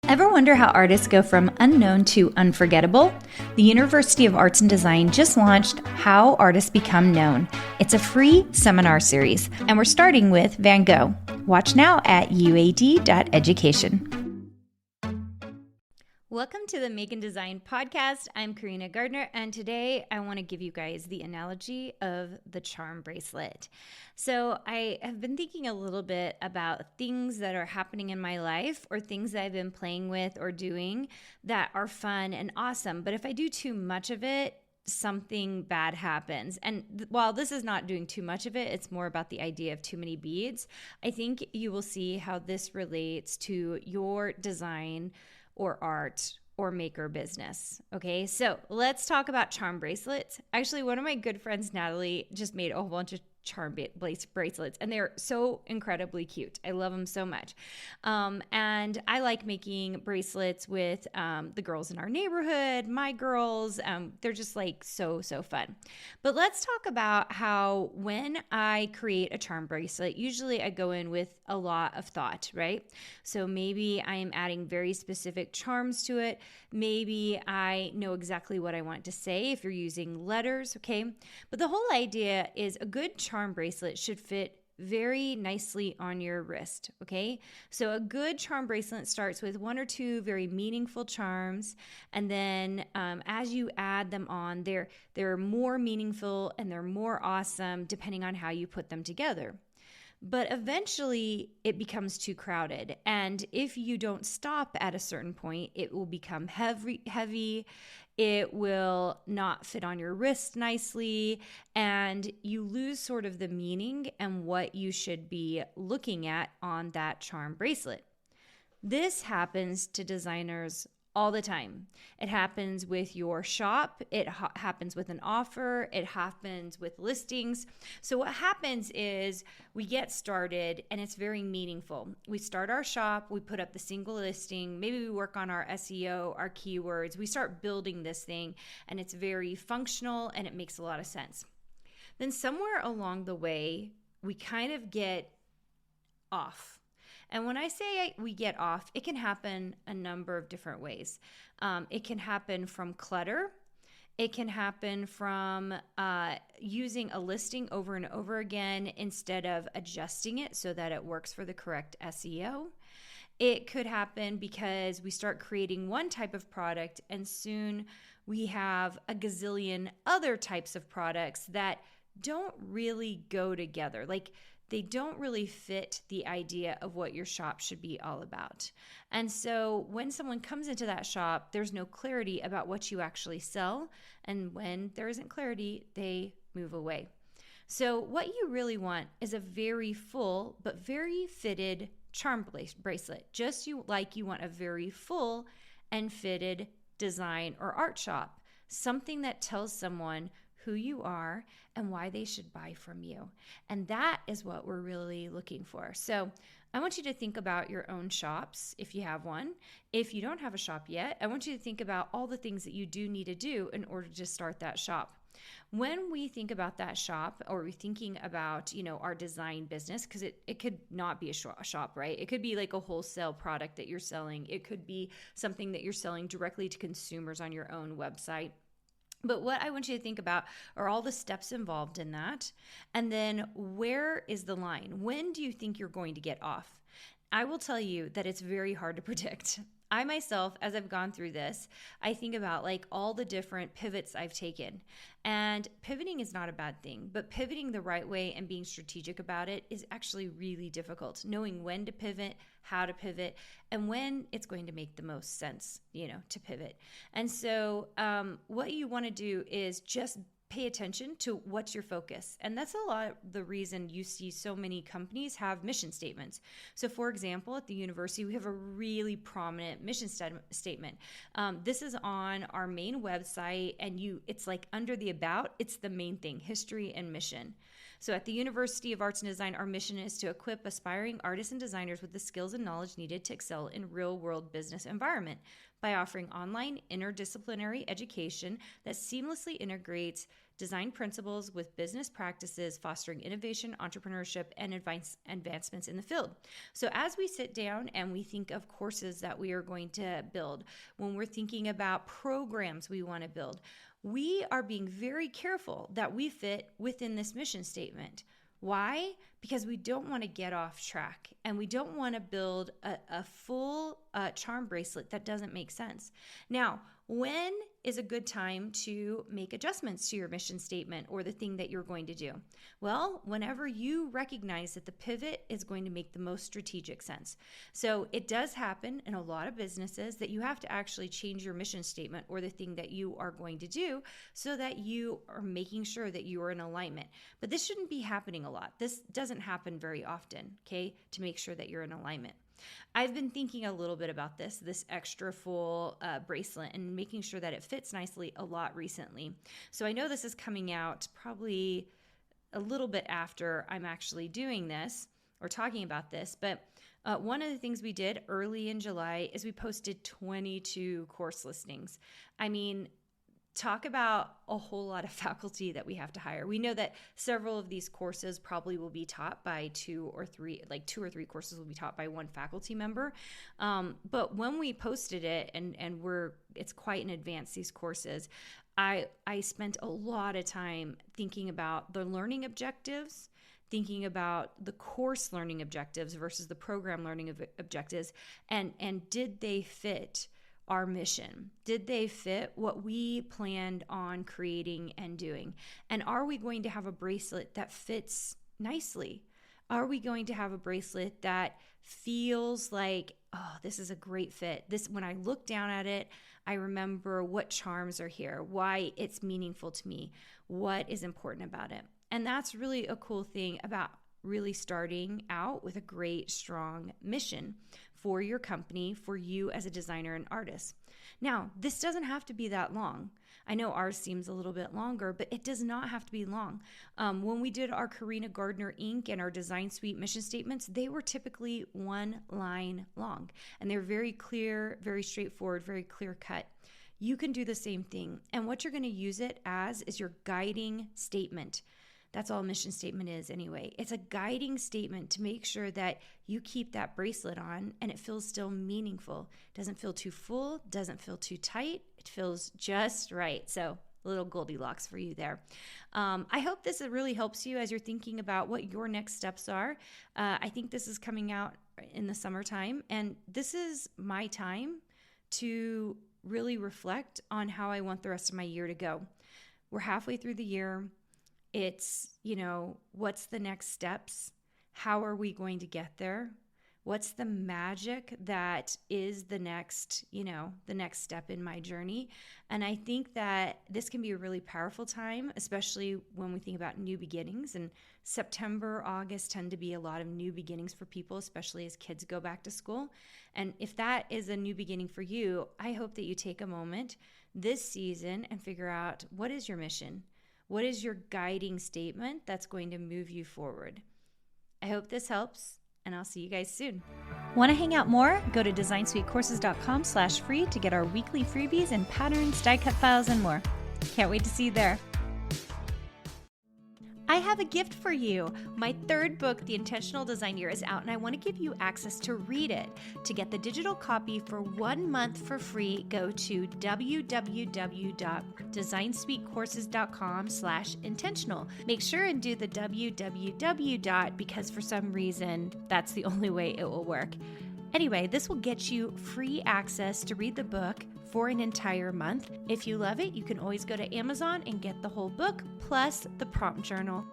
Ever wonder how artists go from unknown to unforgettable? The University of Arts and Design just launched How Artists Become Known. It's a free seminar series, and we're starting with Van Gogh. Watch now at uad.education. Welcome to the Make and Design podcast. I'm Carina Gardner, and today I want to give you guys the analogy of the charm bracelet. So I have been thinking a little bit about things that are happening in my life or things that I've been playing with or doing that are fun and awesome. But if I do too much of it, something bad happens. And while this is not doing too much of it, it's more about the idea of too many beads. I think you will see how this relates to your design or art or maker business. Okay, so let's talk about charm bracelets. Actually, one of my good friends, Natalie, just made a whole bunch of charm bracelets, and they're so incredibly cute. I love them so much. And I like making bracelets with the girls in our neighborhood, my girls. They're just like so fun. But let's talk about how when I create a charm bracelet, usually I go in with a lot of thought, right? So maybe I am adding very specific charms to it. Maybe I know exactly what I want to say if you're using letters, okay? But the whole idea is a good charm bracelet should fit very nicely on your wrist, okay? So a good charm bracelet starts with one or two very meaningful charms, and then as you add them on, they're more meaningful and they're more awesome depending on how you put them together. But eventually it becomes too crowded. And if you don't stop at a certain point, it will become heavy. It will not fit on your wrist nicely. And you lose sort of the meaning and what you should be looking at on that charm bracelet. This happens to designers all the time. It happens with your shop. It happens with an offer. It happens with listings. So what happens is we get started and it's very meaningful. We start our shop, we put up the single listing, maybe we work on our SEO, our keywords. We start building this thing and it's very functional and it makes a lot of sense. Then somewhere along the way, we kind of get off. And when I say we get off, it can happen a number of different ways. It can happen from clutter. It can happen from using a listing over and over again instead of adjusting it so that it works for the correct SEO. It could happen because we start creating one type of product and soon we have a gazillion other types of products that don't really go together. Like, they don't really fit the idea of what your shop should be all about. And so when someone comes into that shop, there's no clarity about what you actually sell. And when there isn't clarity, they move away. So what you really want is a very full but very fitted charm bracelet. Just like you want a very full and fitted design or art shop. Something that tells someone who you are and why they should buy from you. And that is what we're really looking for. So I want you to think about your own shops if you have one. If you don't have a shop yet, I want you to think about all the things that you do need to do in order to start that shop. When we think about that shop, or we're thinking about, our design business, because it could not be a shop, right? It could be like a wholesale product that you're selling. It could be something that you're selling directly to consumers on your own website. But what I want you to think about are all the steps involved in that. And then where is the line? When do you think you're going to get off? I will tell you that it's very hard to predict. I myself, as I've gone through this, I think about like all the different pivots I've taken. And pivoting is not a bad thing, but pivoting the right way and being strategic about it is actually really difficult. Knowing when to pivot, how to pivot, and when it's going to make the most sense, to pivot. And so what you want to do is just pay attention to what's your focus. And that's a lot of the reason you see so many companies have mission statements. So for example, at the university, we have a really prominent mission statement. This is on our main website and it's like under the about, it's the main thing, history and mission. So at the University of Arts and Design, our mission is to equip aspiring artists and designers with the skills and knowledge needed to excel in real-world business environment by offering online interdisciplinary education that seamlessly integrates design principles with business practices, fostering innovation, entrepreneurship, and advancements in the field. So as we sit down and we think of courses that we are going to build, when we're thinking about programs we want to build, we are being very careful that we fit within this mission statement. Why? Because we don't want to get off track, and we don't want to build a full charm bracelet that doesn't make sense. Now, when is a good time to make adjustments to your mission statement or the thing that you're going to do? Well, whenever you recognize that the pivot is going to make the most strategic sense. So it does happen in a lot of businesses that you have to actually change your mission statement or the thing that you are going to do so that you are making sure that you are in alignment. But this shouldn't be happening a lot. This doesn't happen very often, okay, to make sure that you're in alignment. I've been thinking a little bit about this extra full bracelet and making sure that it fits nicely a lot recently. So I know this is coming out probably a little bit after I'm actually doing this or talking about this, but one of the things we did early in July is we posted 22 course listings. I mean, talk about a whole lot of faculty that we have to hire. We know that several of these courses probably will be taught by two or three courses will be taught by one faculty member. But when we posted it, and it's quite in advance, these courses, I spent a lot of time thinking about the learning objectives, thinking about the course learning objectives versus the program learning objectives, and did they fit our mission? Did they fit what we planned on creating and doing? And are we going to have a bracelet that fits nicely? Are we going to have a bracelet that feels like, oh, this is a great fit? When I look down at it, I remember what charms are here, why it's meaningful to me, what is important about it. And that's really a cool thing about really starting out with a great, strong mission for your company, for you as a designer and artist. Now, this doesn't have to be that long. I know ours seems a little bit longer, but it does not have to be long. When we did our Carina Gardner Inc. and our Design Suite mission statements, they were typically one line long, and they're very clear, very straightforward, very clear cut. You can do the same thing, and what you're going to use it as is your guiding statement. That's all a mission statement is anyway. It's a guiding statement to make sure that you keep that bracelet on and it feels still meaningful. Doesn't feel too full, doesn't feel too tight. It feels just right. So a little Goldilocks for you there. I hope this really helps you as you're thinking about what your next steps are. I think this is coming out in the summertime, and this is my time to really reflect on how I want the rest of my year to go. We're halfway through the year. It's, what's the next steps? How are we going to get there? What's the magic that is the next step in my journey? And I think that this can be a really powerful time, especially when we think about new beginnings. And September, August tend to be a lot of new beginnings for people, especially as kids go back to school. And if that is a new beginning for you, I hope that you take a moment this season and figure out, what is your mission? What is your guiding statement that's going to move you forward? I hope this helps, and I'll see you guys soon. Want to hang out more? Go to designsuitecourses.com/free to get our weekly freebies and patterns, die cut files, and more. Can't wait to see you there. I have a gift for you. My third book, The Intentional Design Year, is out, and I want to give you access to read it. To get the digital copy for 1 month for free, go to www.designsuitecourses.com/intentional. Make sure and do the www. Because for some reason, that's the only way it will work. Anyway, this will get you free access to read the book for an entire month. If you love it, you can always go to Amazon and get the whole book plus the prompt journal.